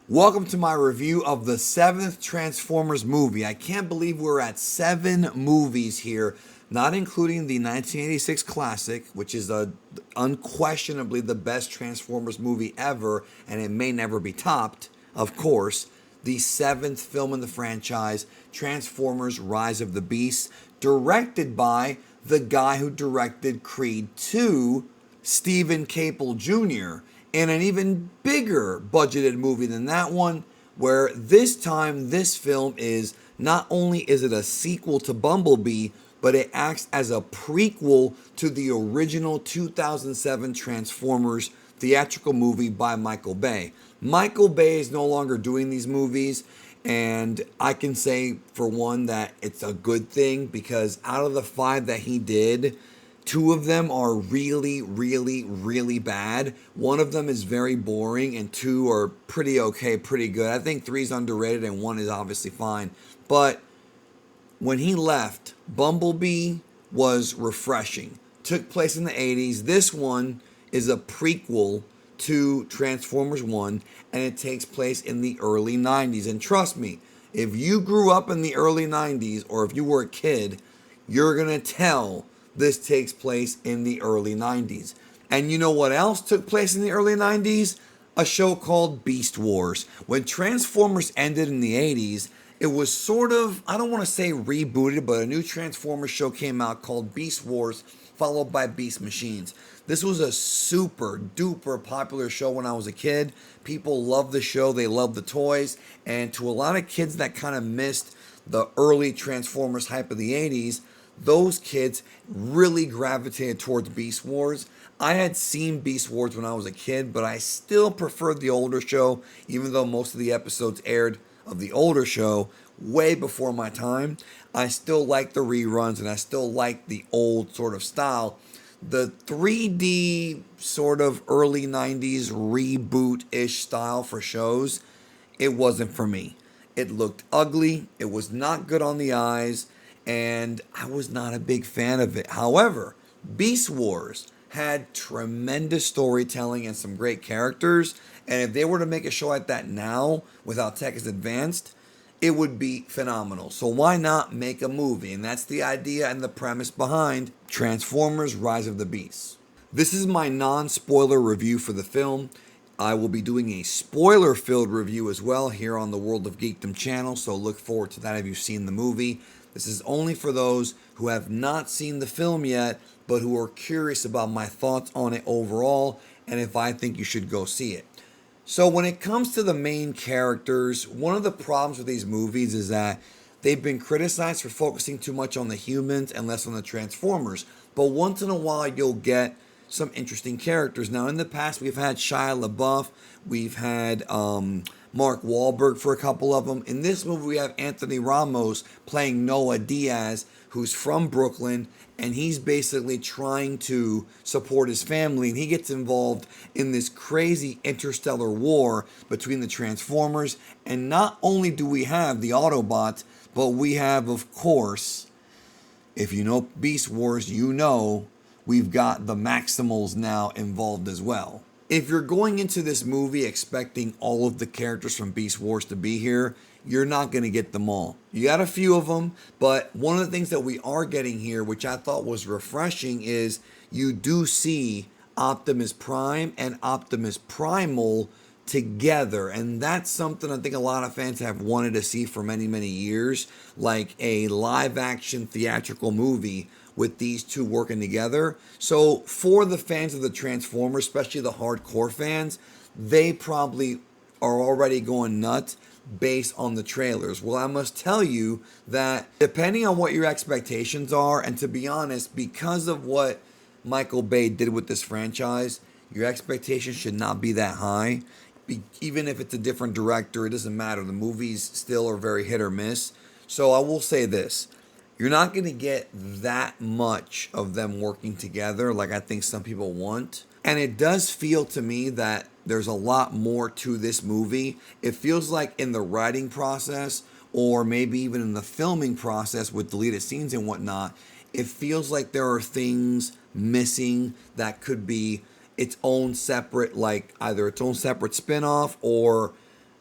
Welcome to my review of the seventh Transformers movie. I can't believe we're at 7 movies here, not including the 1986 classic, which is unquestionably the best Transformers movie ever, and it may never be topped, of course. The seventh film in the franchise, Transformers Rise of the Beasts, directed by the guy who directed Creed 2, Stephen Caple Jr., in an even bigger budgeted movie than that one, where this time this film is not only is it a sequel to Bumblebee, but it acts as a prequel to the original 2007 Transformers theatrical movie by Michael Bay. Michael Bay is no longer doing these movies, and I can say for one that it's a good thing because out of the 5 that he did, 2 of them are really, really, really bad. One of them is very boring, and 2 are pretty okay, pretty good. I think 3 is underrated, and 1 is obviously fine. But when he left, Bumblebee was refreshing. Took place in the 80s. This one is a prequel to Transformers 1, and it takes place in the early 90s. And trust me, if you grew up in the early 90s, or if you were a kid, you're going to tell this takes place in the early 90s. And you know what else took place in the early 90s? A show called Beast Wars. When Transformers ended in the 80s, it was sort of, I don't want to say rebooted, but a new Transformers show came out called Beast Wars, followed by Beast Machines. This was a super duper popular show when I was a kid. People loved the show, they loved the toys, and to a lot of kids that kind of missed the early Transformers hype of the 80s, those kids really gravitated towards Beast Wars. I had seen Beast Wars when I was a kid, but I still preferred the older show, even though most of the episodes aired of the older show way before my time. I still like the reruns and I still like the old sort of style. The 3D sort of early 90s reboot-ish style for shows, it wasn't for me. It looked ugly, it was not good on the eyes, and I was not a big fan of it. However, Beast Wars had tremendous storytelling and some great characters, and if they were to make a show like that now, without tech as advanced, it would be phenomenal. So why not make a movie? And that's the idea and the premise behind Transformers Rise of the Beasts. This is my non-spoiler review for the film. I will be doing a spoiler-filled review as well here on the World of Geekdom channel, so look forward to that if you've seen the movie. This is only for those who have not seen the film yet, but who are curious about my thoughts on it overall, and if I think you should go see it. So when it comes to the main characters, one of the problems with these movies is that they've been criticized for focusing too much on the humans and less on the Transformers. But once in a while, you'll get some interesting characters. Now, in the past, we've had Shia LaBeouf, we've had Mark Wahlberg for a couple of them. In this movie, we have Anthony Ramos playing Noah Diaz, who's from Brooklyn, and he's basically trying to support his family, and he gets involved in this crazy interstellar war between the Transformers. And not only do we have the Autobots, but we have, of course, if you know Beast Wars, you know we've got the Maximals now involved as well. If you're going into this movie expecting all of the characters from Beast Wars to be here, you're not going to get them all. You got a few of them, but one of the things that we are getting here, which I thought was refreshing, is you do see Optimus Prime and Optimus Primal together. And that's something I think a lot of fans have wanted to see for many, many years, like a live action theatrical movie with these two working together. So for the fans of the Transformers, especially the hardcore fans, they probably are already going nuts based on the trailers. Well, I must tell you that depending on what your expectations are, and to be honest, because of what Michael Bay did with this franchise, your expectations should not be that high. Even if it's a different director, it doesn't matter. The movies still are very hit or miss. So I will say this. You're not going to get that much of them working together like I think some people want. And it does feel to me that there's a lot more to this movie. It feels like in the writing process, or maybe even in the filming process with deleted scenes and whatnot, it feels like there are things missing that could be its own separate, like either its own separate spin-off or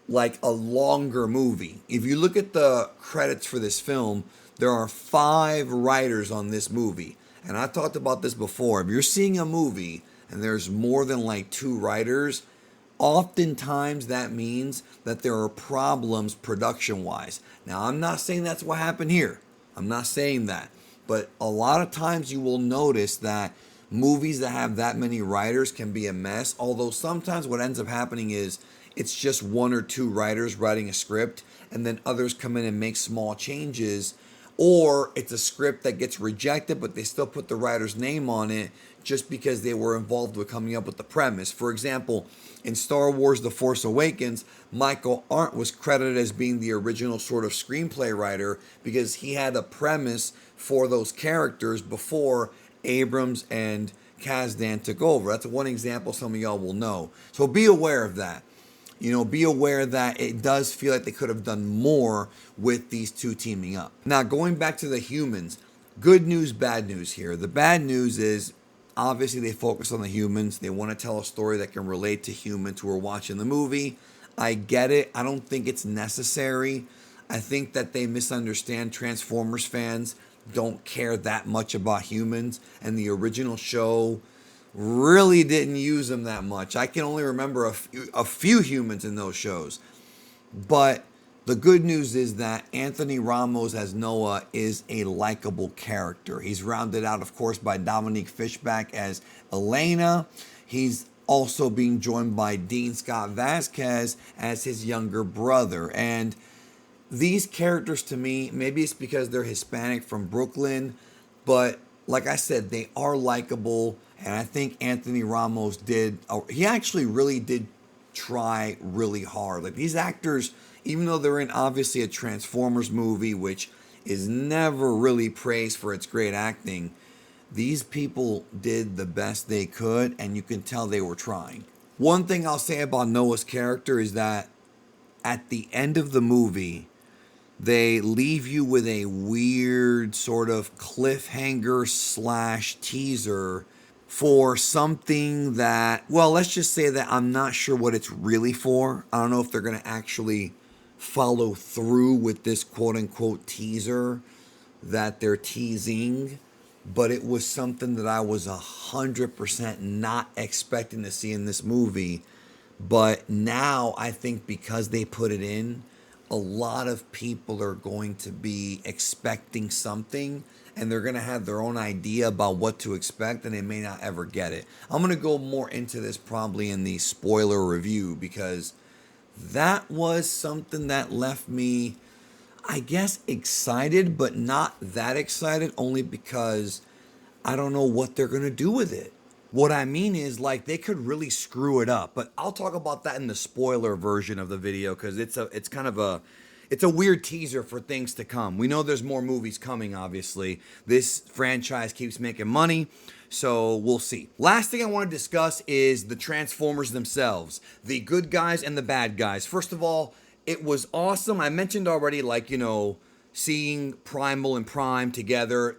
like a longer movie. If you look at the credits for this film, there are 5 writers on this movie. And I talked about this before. If you're seeing a movie and there's more than like 2 writers, oftentimes that means that there are problems production wise. Now, I'm not saying that's what happened here. I'm not saying that. But a lot of times you will notice that movies that have that many writers can be a mess. Although sometimes what ends up happening is it's just 1 or 2 writers writing a script, and then others come in and make small changes. Or it's a script that gets rejected, but they still put the writer's name on it just because they were involved with coming up with the premise. For example, in Star Wars The Force Awakens, Michael Arndt was credited as being the original sort of screenplay writer because he had a premise for those characters before Abrams and Kasdan took over. That's one example some of y'all will know. So be aware of that. Be aware that it does feel like they could have done more with these 2 teaming up. Now, going back to the humans, good news, bad news here. The bad news is obviously they focus on the humans. They want to tell a story that can relate to humans who are watching the movie. I get it. I don't think it's necessary. I think that they misunderstand. Transformers fans don't care that much about humans, and the original show really didn't use them that much. I can only remember a few humans in those shows. But the good news is that Anthony Ramos as Noah is a likable character. He's rounded out, of course, by Dominique Fishback as Elena. He's also being joined by Dean Scott Vasquez as his younger brother. And these characters, to me, maybe it's because they're Hispanic from Brooklyn, but like I said, they are likable. And I think Anthony Ramos he actually really did try really hard. Like, these actors, even though they're in obviously a Transformers movie, which is never really praised for its great acting, these people did the best they could, and you can tell they were trying. One thing I'll say about Noah's character is that at the end of the movie, they leave you with a weird sort of cliffhanger / teaser for something that, well, let's just say that I'm not sure what it's really for. I don't know if they're going to actually follow through with this quote unquote teaser that they're teasing, but it was something that I was 100% not expecting to see in this movie. But now I think because they put it in, a lot of people are going to be expecting something, and they're going to have their own idea about what to expect, and they may not ever get it. I'm going to go more into this probably in the spoiler review, because that was something that left me, I guess, excited, but not that excited, only because I don't know what they're going to do with it. What I mean is, like, they could really screw it up, but I'll talk about that in the spoiler version of the video, because it's a weird teaser for things to come. We know there's more movies coming, obviously. This franchise keeps making money, so we'll see. Last thing I want to discuss is the Transformers themselves, the good guys and the bad guys. First of all, it was awesome. I mentioned already, like, seeing Primal and Prime together.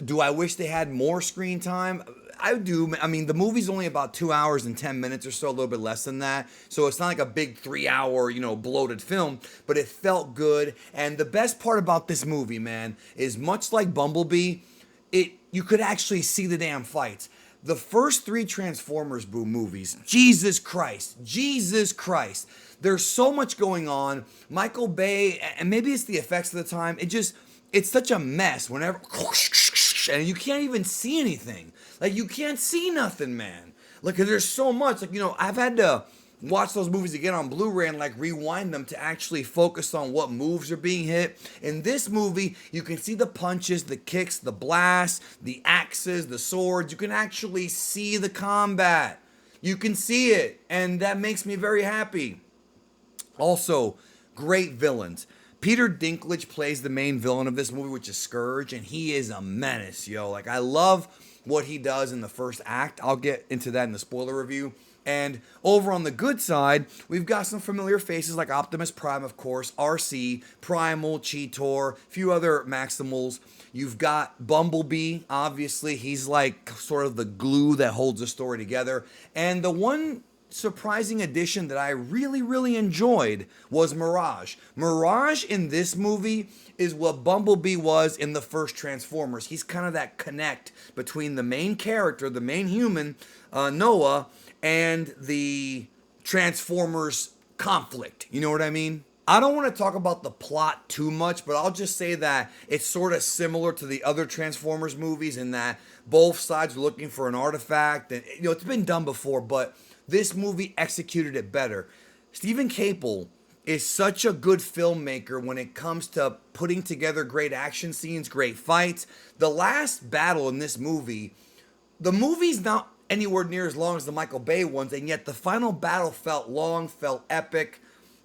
Do I wish they had more screen time? I do. I mean, the movie's only about 2 hours and 10 minutes or so, a little bit less than that. So it's not like a big 3-hour, bloated film, but it felt good. And the best part about this movie, man, is much like Bumblebee, you could actually see the damn fights. The first 3 Transformers movies, Jesus Christ. There's so much going on. Michael Bay, and maybe it's the effects of the time, it's such a mess whenever, and you can't even see anything. Like, you can't see nothing, man. Like, there's so much. Like, I've had to watch those movies again on Blu-ray and, like, rewind them to actually focus on what moves are being hit. In this movie, you can see the punches, the kicks, the blasts, the axes, the swords. You can actually see the combat. You can see it, and that makes me very happy. Also, great villains. Peter Dinklage plays the main villain of this movie, which is Scourge, and he is a menace, yo. Like, I love what he does in the first act. I'll get into that in the spoiler review. And over on the good side, we've got some familiar faces like Optimus Prime, of course, RC, Primal, Cheetor, a few other Maximals. You've got Bumblebee, obviously. He's like sort of the glue that holds the story together. And the one surprising addition that I really, really enjoyed was Mirage. Mirage in this movie is what Bumblebee was in the first Transformers. He's kind of that connect between the main character, the main human, Noah, and the Transformers conflict. You know what I mean? I don't want to talk about the plot too much, but I'll just say that it's sort of similar to the other Transformers movies in that both sides are looking for an artifact. And, it's been done before, but this movie executed it better. Stephen Caple is such a good filmmaker when it comes to putting together great action scenes, great fights. The last battle in this movie, the movie's not anywhere near as long as the Michael Bay ones, and yet the final battle felt long, felt epic.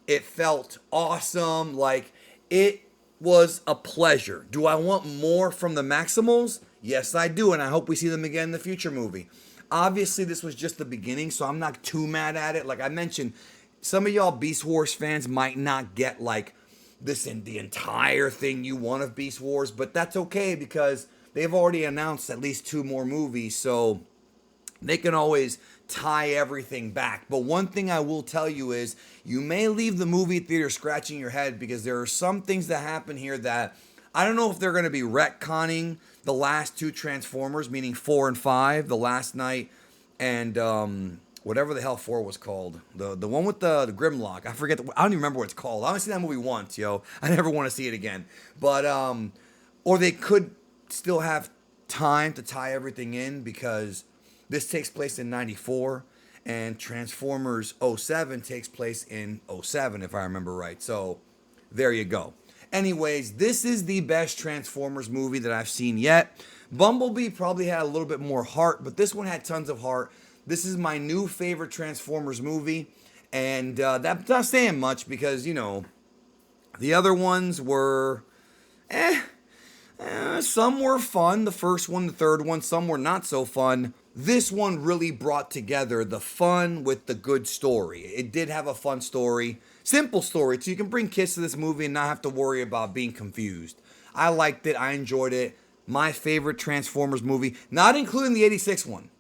It felt awesome. Like, it was a pleasure. Do I want more from the Maximals? Yes, I do, and I hope we see them again in the future movie. Obviously, this was just the beginning, so I'm not too mad at it. Like I mentioned, some of y'all Beast Wars fans might not get, like, this in the entire thing you want of Beast Wars, but that's okay because they've already announced at least 2 more movies, so they can always tie everything back. But one thing I will tell you is you may leave the movie theater scratching your head because there are some things that happen here that I don't know if they're going to be retconning the last 2 Transformers, meaning 4 and 5, the last night, and whatever the hell 4 was called. The one with the Grimlock. I forget. I don't even remember what it's called. I only seen that movie once, yo. I never want to see it again. But, or they could still have time to tie everything in because this takes place in 94 and Transformers '07 takes place in '07, if I remember right. So there you go. Anyways, this is the best Transformers movie that I've seen yet. Bumblebee probably had a little bit more heart, but this one had tons of heart. This is my new favorite Transformers movie, and that's not saying much because, the other ones were, some were fun, the first one, the third one, some were not so fun. This one really brought together the fun with the good story. It did have a fun story, simple story, so you can bring kids to this movie and not have to worry about being confused. I liked it, I enjoyed it. My favorite Transformers movie, not including the 86 one.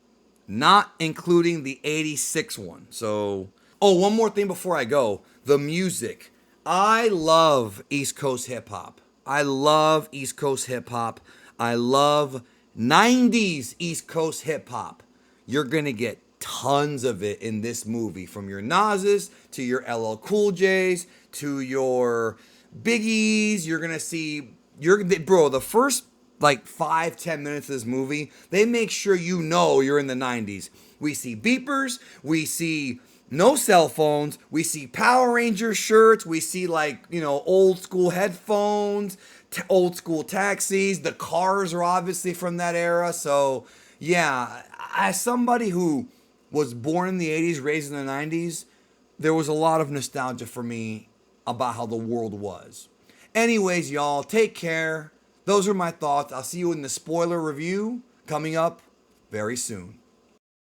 Not including the 86 one. So, one more thing before I go. The music. I love East Coast hip hop. I love East Coast hip hop. I love 90s East Coast hip hop. You're going to get tons of it in this movie. From your Nas's to your LL Cool J's to your Biggies. You're going to see, the first like 5-10 minutes of this movie, they make sure you're in the 90s. We see beepers, we see no cell phones, we see Power Ranger shirts, we see old school headphones, old school taxis. The cars are obviously from that era. So yeah, as somebody who was born in the 80s, raised in the 90s, there was a lot of nostalgia for me about how the world was. Anyways, y'all, take care. Those are my thoughts. I'll see you in the spoiler review coming up very soon.